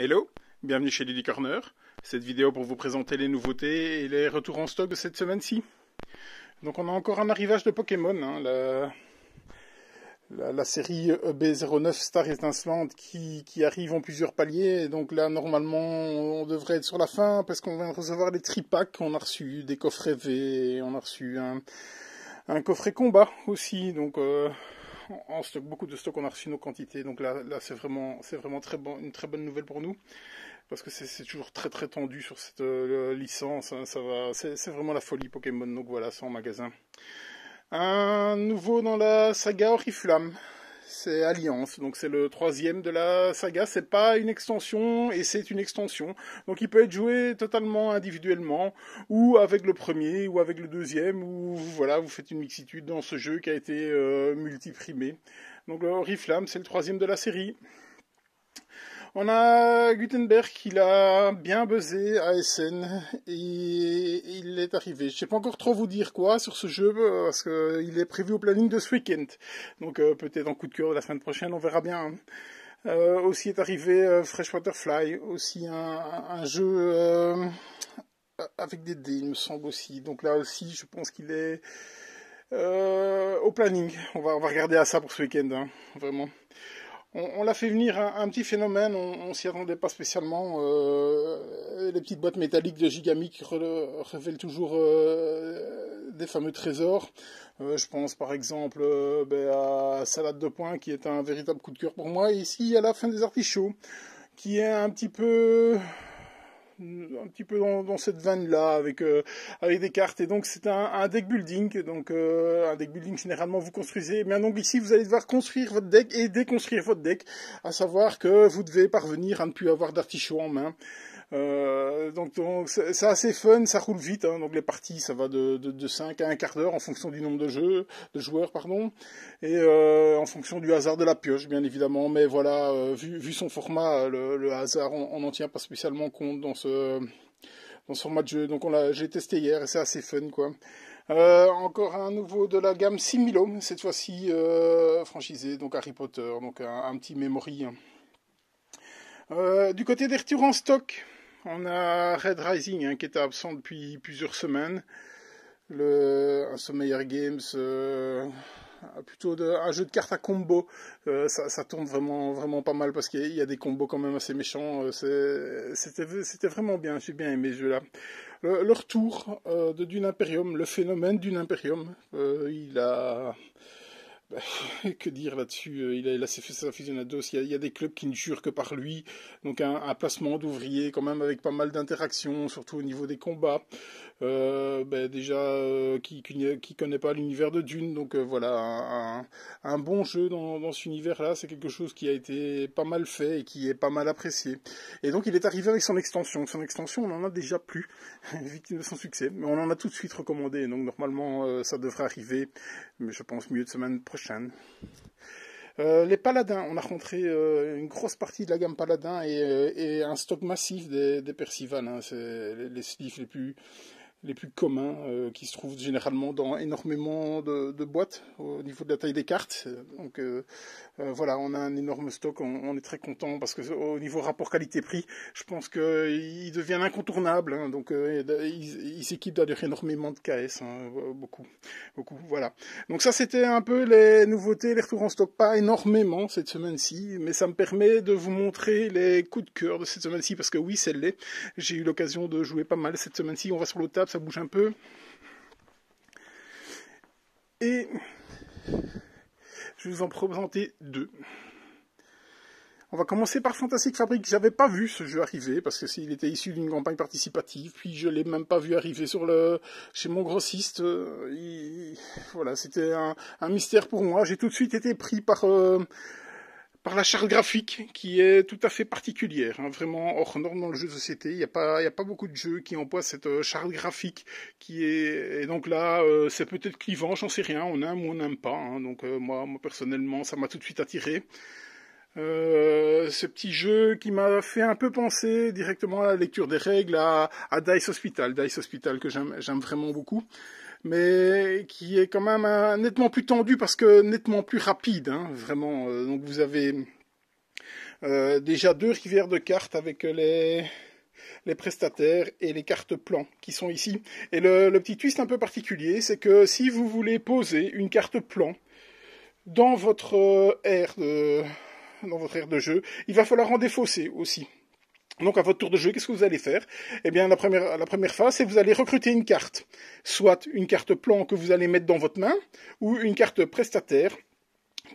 Hello, bienvenue chez Lily Corner. Cette vidéo pour vous présenter les nouveautés et les retours en stock de cette semaine-ci. Donc on a encore un arrivage de Pokémon, hein, la série EB09 Star Étincelante qui arrive en plusieurs paliers. Et donc là normalement on devrait être sur la fin parce qu'on vient de recevoir des tripacks, on a reçu des coffrets V, et on a reçu un coffret combat aussi. Donc en stock, beaucoup de stock, on a reçu nos quantités. Donc là c'est vraiment une très bonne nouvelle pour nous. Parce que c'est toujours très très tendu sur cette licence, hein, c'est vraiment la folie Pokémon, donc voilà, c'est en magasin. Un nouveau dans la saga Oriflamme, c'est Alliance, donc c'est le troisième de la saga, c'est pas une extension et c'est une extension, donc il peut être joué totalement individuellement, ou avec le premier, ou avec le deuxième, ou voilà, vous faites une mixitude dans ce jeu qui a été multiprimé. Donc Oriflamme, c'est le troisième de la série. On a Gutenberg qui l'a bien buzzé à Essen et il est arrivé. Je ne sais pas encore trop vous dire quoi sur ce jeu parce qu'il est prévu au planning de ce week-end. Donc peut-être en coup de cœur la semaine prochaine, on verra bien. Aussi est arrivé Freshwater Fly, aussi un jeu avec des dés, il me semble aussi. Donc là aussi, je pense qu'il est au planning. On va regarder à ça pour ce week-end, hein, vraiment. On l'a fait venir un petit phénomène, on s'y attendait pas spécialement. Les petites boîtes métalliques de Gigamic révèlent toujours des fameux trésors. Je pense par exemple à Salade de Poing qui est un véritable coup de cœur pour moi. Et ici, il y a la fin des artichauts qui est un petit peu dans cette veine-là, avec des cartes. Et donc, c'est un deck building. Donc, un deck building, généralement, vous construisez. Mais donc, ici, vous allez devoir construire votre deck et déconstruire votre deck. À savoir que vous devez parvenir à ne plus avoir d'artichaut en main. Donc c'est assez fun, ça roule vite, hein. Donc les parties ça va de 5 à un quart d'heure en fonction du nombre de joueurs pardon, et en fonction du hasard de la pioche bien évidemment, mais voilà, vu son format, le hasard on n'en tient pas spécialement compte dans ce format de jeu. Donc j'ai testé hier et c'est assez fun quoi. Encore un nouveau de la gamme Similo, cette fois-ci franchisé, donc Harry Potter, donc un petit memory. Du côté des retours en stock, on a Red Rising hein, qui était absent depuis plusieurs semaines. Un Summer Games, plutôt un jeu de cartes à combo. Ça tourne vraiment pas mal parce qu'il y a des combos quand même assez méchants. C'était vraiment bien, j'ai bien aimé ce jeu-là. Le retour de Dune Imperium, le phénomène Dune Imperium, il a... que dire là-dessus, il a fait sa aficionados, il y a des clubs qui ne jurent que par lui, donc un placement d'ouvriers quand même avec pas mal d'interactions, surtout au niveau des combats, qui connaît pas l'univers de Dune, donc voilà, un bon jeu dans cet univers-là, c'est quelque chose qui a été pas mal fait et qui est pas mal apprécié. Et donc il est arrivé avec son extension, on en a déjà plus, victime de son succès, mais on en a tout de suite recommandé, donc normalement ça devrait arriver, mais je pense milieu de semaine prochaine. Les paladins, on a rencontré une grosse partie de la gamme paladin et un stock massif des Percival, hein, c'est les sleeves les plus communs qui se trouvent généralement dans énormément de boîtes au niveau de la taille des cartes. Donc voilà, on a un énorme stock, on est très content parce que au niveau rapport qualité-prix, je pense qu'il devient incontournable. Hein, donc il s'équipe d'ailleurs énormément de KS, hein, beaucoup, voilà. Donc ça c'était un peu les nouveautés, les retours en stock, pas énormément cette semaine-ci, mais ça me permet de vous montrer les coups de cœur de cette semaine-ci parce que oui, c'est l'est. J'ai eu l'occasion de jouer pas mal cette semaine-ci, on va sur le table, ça bouge un peu. Et je vais vous en présenter deux. On va commencer par Fantastic Fabric. J'avais pas vu ce jeu arriver parce que s'il était issu d'une campagne participative, puis je l'ai même pas vu arriver chez mon grossiste. Voilà, c'était un mystère pour moi. J'ai tout de suite été pris par la charte graphique qui est tout à fait particulière, hein, vraiment hors norme dans le jeu de société. Il n'y a pas beaucoup de jeux qui emploient cette charte graphique et donc là c'est peut-être clivant, j'en sais rien, on aime ou on n'aime pas, hein, donc moi personnellement ça m'a tout de suite attiré. Ce petit jeu qui m'a fait un peu penser directement à la lecture des règles à Dice Hospital que j'aime vraiment beaucoup, mais qui est quand même nettement plus tendu parce que nettement plus rapide, hein, vraiment. Donc vous avez déjà 2 rivières de cartes avec les prestataires et les cartes plans qui sont ici. Et le petit twist un peu particulier, c'est que si vous voulez poser une carte plan dans votre aire de jeu, il va falloir en défausser aussi. Donc à votre tour de jeu, qu'est-ce que vous allez faire? Eh bien la première phase, c'est que vous allez recruter une carte. Soit une carte plan que vous allez mettre dans votre main, ou une carte prestataire,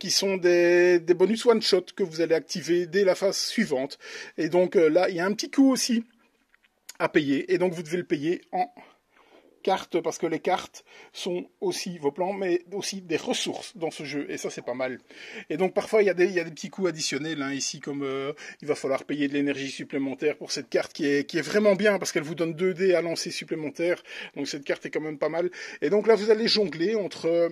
qui sont des bonus one-shot que vous allez activer dès la phase suivante. Et donc là, il y a un petit coût aussi à payer, et donc vous devez le payer en cartes, parce que les cartes sont aussi vos plans, mais aussi des ressources dans ce jeu, et ça c'est pas mal. Et donc parfois il y a des petits coûts additionnels, hein, ici, comme il va falloir payer de l'énergie supplémentaire pour cette carte qui est vraiment bien, parce qu'elle vous donne 2 dés à lancer supplémentaires, donc cette carte est quand même pas mal. Et donc là vous allez jongler entre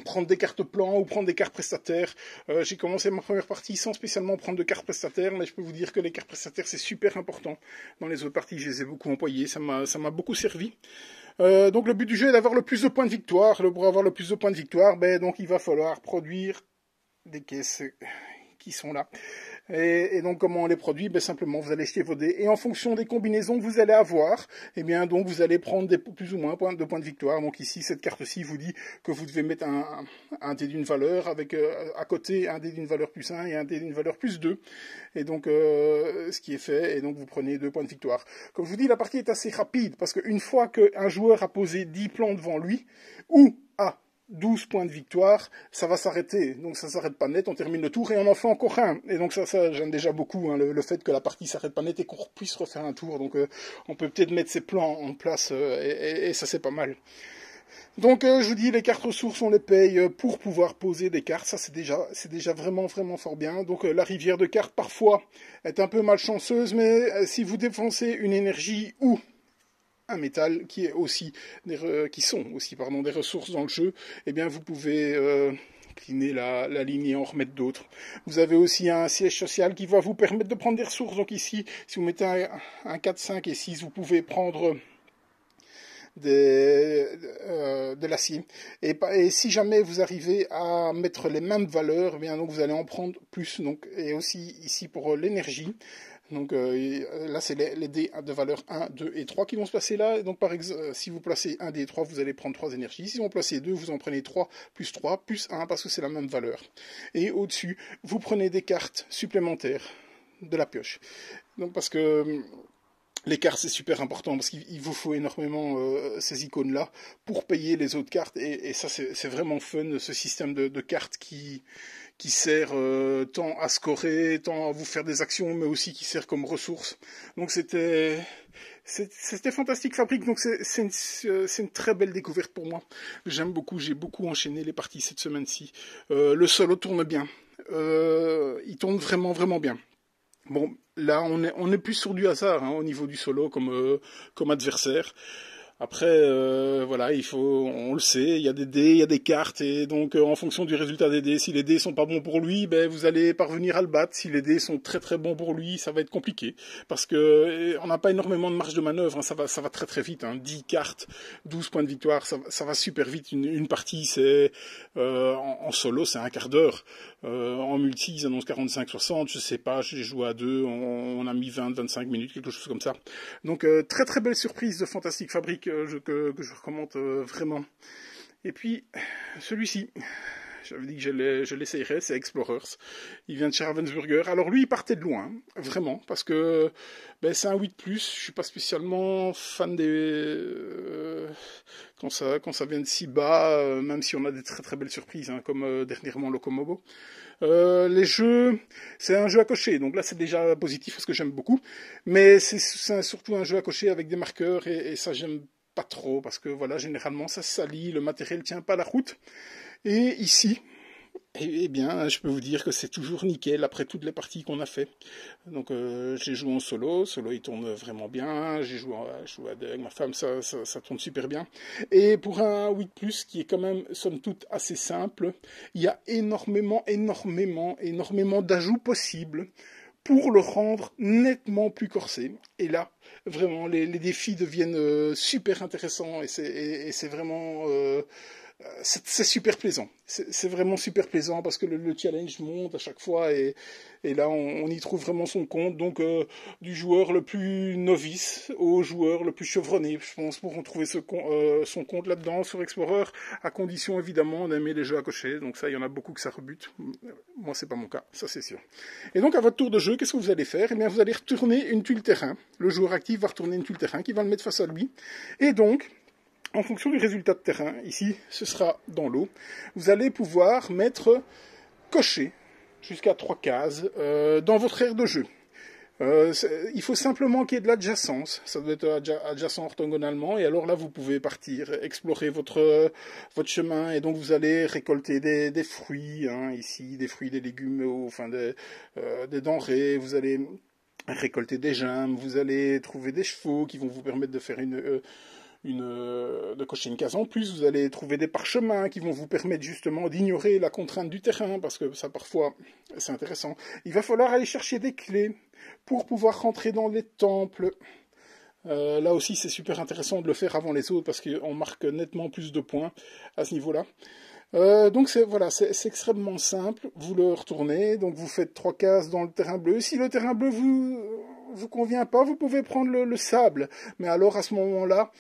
prendre des cartes plans ou prendre des cartes prestataires. J'ai commencé ma première partie sans spécialement prendre de cartes prestataires, mais je peux vous dire que les cartes prestataires c'est super important. Dans les autres parties, je les ai beaucoup employées, ça m'a beaucoup servi. Donc le but du jeu est d'avoir le plus de points de victoire. Pour avoir le plus de points de victoire, donc il va falloir produire des caisses qui sont là. Et donc comment on les produit? Simplement vous allez jeter vos dés, et en fonction des combinaisons que vous allez avoir, donc vous allez prendre plus ou moins de points de victoire. Donc ici, cette carte-ci vous dit que vous devez mettre un dé d'une valeur, avec à côté un dé d'une valeur plus 1 et un dé d'une valeur plus 2. Et donc ce qui est fait, et donc vous prenez 2 points de victoire. Comme je vous dis, la partie est assez rapide, parce qu'une fois qu'un joueur a posé 10 plans devant lui, ou a 12 points de victoire, ça va s'arrêter. Donc ça s'arrête pas net, on termine le tour et on en fait encore un. Et donc ça j'aime déjà beaucoup, hein, le fait que la partie s'arrête pas net et qu'on puisse refaire un tour. Donc on peut peut-être mettre ses plans en place, et ça c'est pas mal. Donc je vous dis, les cartes ressources on les paye pour pouvoir poser des cartes, ça c'est déjà vraiment fort bien. Donc la rivière de cartes parfois est un peu malchanceuse, mais si vous dépensez une énergie ou un métal qui sont aussi des ressources dans le jeu, vous pouvez cleaner la ligne et en remettre d'autres. Vous avez aussi un siège social qui va vous permettre de prendre des ressources. Donc ici, si vous mettez un 4, 5 et 6, vous pouvez prendre de l'acier. Et si jamais vous arrivez à mettre les mêmes valeurs, donc vous allez en prendre plus. Donc, et aussi ici pour l'énergie. Donc là, c'est les dés de valeur 1, 2 et 3 qui vont se placer là. Et donc par exemple, si vous placez un dé 3, vous allez prendre 3 énergies. Si vous en placez 2, vous en prenez 3 plus 1 parce que c'est la même valeur. Et au-dessus, vous prenez des cartes supplémentaires de la pioche. Donc parce que les cartes c'est super important, parce qu'il vous faut énormément ces icônes-là pour payer les autres cartes. Et ça c'est vraiment fun, ce système de cartes qui sert tant à scorer, tant à vous faire des actions, mais aussi qui sert comme ressource. Donc c'était Fantastic Fabric, donc c'est une très belle découverte pour moi. J'aime beaucoup, j'ai beaucoup enchaîné les parties cette semaine-ci. Le solo tourne bien, il tourne vraiment bien. Bon, là on est plus sur du hasard, hein, au niveau du solo comme adversaire. Après, voilà, on le sait, il y a des dés, il y a des cartes, et donc en fonction du résultat des dés, si les dés sont pas bons pour lui, vous allez parvenir à le battre. Si les dés sont très bons pour lui, ça va être compliqué, parce que on n'a pas énormément de marge de manœuvre, hein, ça va très vite, hein, 10 cartes, 12 points de victoire, ça va super vite. Une partie, c'est en solo, c'est un quart d'heure. En multi, ils annoncent 45-60, je sais pas, j'ai joué à 2, on a mis 20-25 minutes, quelque chose comme ça. Donc très belle surprise de Fantastic Fabric, que je recommande vraiment. Et puis celui-ci, j'avais dit que je l'essayerais, c'est Explorers. Il vient de chez Ravensburger. Alors lui, il partait de loin, vraiment, parce que c'est un 8+. Je suis pas spécialement fan des quand ça vient de si bas, même si on a des très belles surprises, hein, comme dernièrement Locomobo. Les jeux, c'est un jeu à cocher, donc là c'est déjà positif parce que j'aime beaucoup, mais c'est surtout un jeu à cocher avec des marqueurs, et ça j'aime pas trop, parce que voilà, généralement ça salit, le matériel tient pas la route. Et ici, eh bien, je peux vous dire que c'est toujours nickel après toutes les parties qu'on a fait. Donc j'ai joué en solo il tourne vraiment bien, j'ai joué avec ma femme, ça tourne super bien. Et pour un 8+, qui est quand même somme toute assez simple, il y a énormément d'ajouts possibles pour le rendre nettement plus corsé. Et là, vraiment, les défis deviennent super intéressants, et c'est vraiment c'est super plaisant. C'est vraiment super plaisant parce que le challenge monte à chaque fois et là on y trouve vraiment son compte. Donc du joueur le plus novice au joueur le plus chevronné, je pense, pourront trouver son compte là-dedans sur Explorer, à condition évidemment d'aimer les jeux à cocher. Donc ça, il y en a beaucoup que ça rebute. Moi, c'est pas mon cas, ça c'est sûr. Et donc à votre tour de jeu, qu'est-ce que vous allez faire? Eh bien, vous allez retourner une tuile terrain. Le joueur actif va retourner une tuile terrain qui va le mettre face à lui. Et donc, en fonction du résultat de terrain, ici, ce sera dans l'eau, vous allez pouvoir cocher jusqu'à 3 cases dans votre aire de jeu. Il faut simplement qu'il y ait de l'adjacence, ça doit être adjacent orthogonalement, et alors là vous pouvez partir, explorer votre chemin, et donc vous allez récolter des fruits, hein, ici, des fruits, des légumes, enfin des denrées, vous allez récolter des gemmes, vous allez trouver des chevaux qui vont vous permettre de faire de cocher une case en plus, vous allez trouver des parchemins qui vont vous permettre justement d'ignorer la contrainte du terrain, parce que ça parfois c'est intéressant. Il va falloir aller chercher des clés pour pouvoir rentrer dans les temples. Là aussi c'est super intéressant de le faire avant les autres parce qu'on marque nettement plus de points à ce niveau-là. Donc c'est extrêmement simple, vous le retournez, donc vous faites 3 cases dans le terrain bleu. Si le terrain bleu vous convient pas, vous pouvez prendre le sable, mais alors à ce moment-là,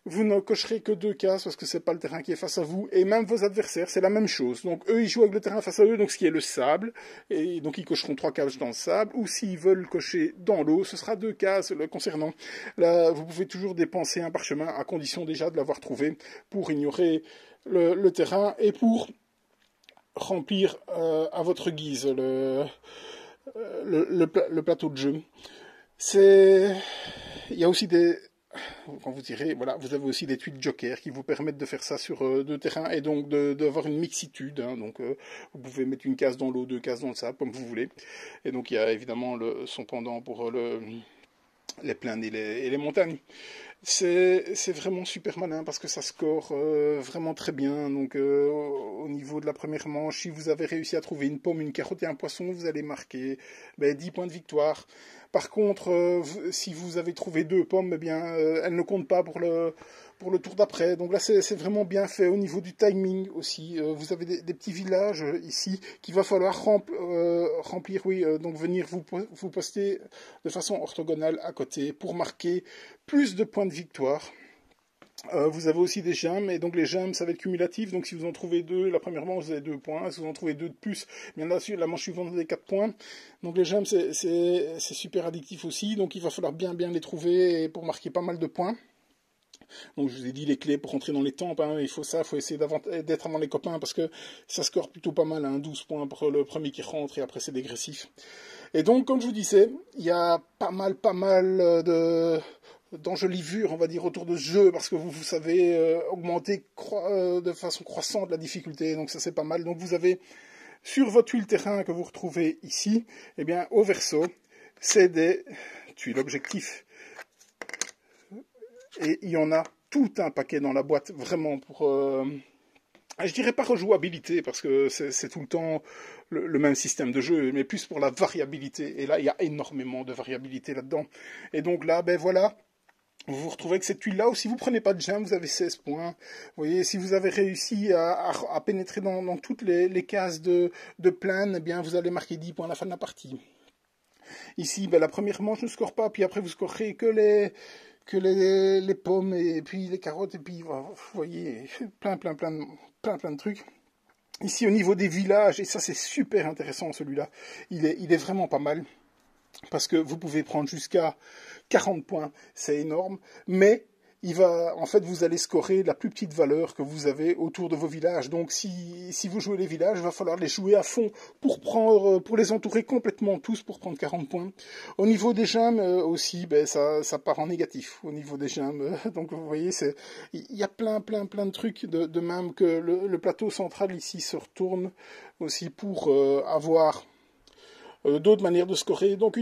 vous ne cocherez que 2 cases parce que c'est pas le terrain qui est face à vous, et même vos adversaires, c'est la même chose. Donc eux, ils jouent avec le terrain face à eux, donc ce qui est le sable, et donc ils cocheront 3 cases dans le sable, ou s'ils veulent cocher dans l'eau, ce sera 2 cases le concernant. Là, vous pouvez toujours dépenser un parchemin, à condition déjà de l'avoir trouvé, pour ignorer le terrain, et pour remplir à votre guise le plateau de jeu. Il y a aussi quand vous tirez, voilà, vous avez aussi des tuiles joker qui vous permettent de faire ça sur 2 terrains et donc d'avoir une mixitude. Hein, donc vous pouvez mettre une case dans l'eau, 2 cases dans le sable, comme vous voulez. Et donc il y a évidemment son pendant pour les plaines et les montagnes. C'est vraiment super malin parce que ça score vraiment très bien. Donc au niveau de la première manche, si vous avez réussi à trouver une pomme, une carotte et un poisson, vous allez marquer 10 points de victoire. Par contre, si vous avez trouvé 2 pommes, eh bien, elles ne comptent pas pour le tour d'après. Donc là, c'est vraiment bien fait au niveau du timing aussi. Vous avez des petits villages ici qu'il va falloir remplir, oui, donc venir vous poster de façon orthogonale à côté pour marquer plus de points de victoire. Vous avez aussi des gemmes, et donc les gemmes, ça va être cumulatif. Donc si vous en trouvez 2, la première manche, vous avez 2 points. Si vous en trouvez 2 de plus, bien là, la manche suivante, vous avez 4 points. Donc les gemmes, c'est super addictif aussi. Donc il va falloir bien les trouver pour marquer pas mal de points. Donc je vous ai dit les clés pour rentrer dans les temples, hein, il faut essayer d'être avant les copains parce que ça score plutôt pas mal, hein, 12 points pour le premier qui rentre et après c'est dégressif. Et donc comme je vous disais, il y a pas mal d'enjolivures, on va dire, autour de ce jeu, parce que vous savez augmenter de façon croissante la difficulté, donc ça c'est pas mal. Donc vous avez sur votre tuile terrain que vous retrouvez ici, eh bien au verso, c'est des tuiles objectifs. Et il y en a tout un paquet dans la boîte, vraiment pour... je dirais pas rejouabilité, parce que c'est tout le temps le même système de jeu, mais plus pour la variabilité. Et là, il y a énormément de variabilité là-dedans. Et donc là, ben voilà, vous vous retrouvez avec cette tuile-là, ou si vous prenez pas de gemme, vous avez 16 points. Vous voyez, si vous avez réussi à pénétrer dans toutes les cases de plaine, eh bien, vous allez marquer 10 points à la fin de la partie. Ici, ben, la première manche ne score pas, puis après vous scorerez que les pommes et puis les carottes, et puis vous voyez, plein de trucs. Ici au niveau des villages, et ça c'est super intéressant celui-là, il est vraiment pas mal, parce que vous pouvez prendre jusqu'à 40 points, c'est énorme, mais en fait, vous allez scorer la plus petite valeur que vous avez autour de vos villages. Donc, si vous jouez les villages, il va falloir les jouer à fond pour les entourer complètement tous pour prendre 40 points. Au niveau des gemmes aussi, ben, ça part en négatif au niveau des gemmes. Donc, vous voyez, il y a plein de trucs de même que le plateau central ici se retourne aussi pour avoir d'autres manières de scorer. Donc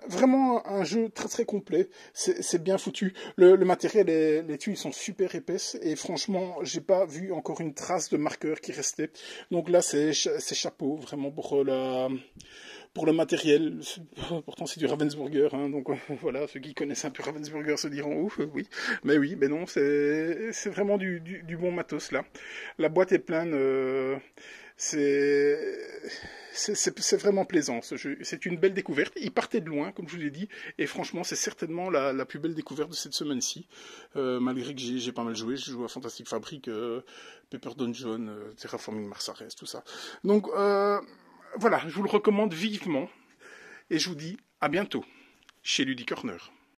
vraiment un jeu très complet, c'est bien foutu. Le matériel, les tuiles sont super épaisses et franchement j'ai pas vu encore une trace de marqueur qui restait. Donc là c'est chapeau vraiment Pour le matériel, pourtant c'est du Ravensburger, hein, donc voilà, ceux qui connaissent un peu Ravensburger se diront ouf, oui, mais non, c'est vraiment du bon matos là. La boîte est pleine, c'est vraiment plaisant. C'est une belle découverte. Il partait de loin, comme je vous l'ai dit, et franchement, c'est certainement la plus belle découverte de cette semaine-ci. Malgré que j'ai pas mal joué, j'ai joué à Fantastic Fabric, Paper Dungeon, Terraforming Mars Ares, tout ça. Donc voilà, je vous le recommande vivement, et je vous dis à bientôt chez Ludie Corner.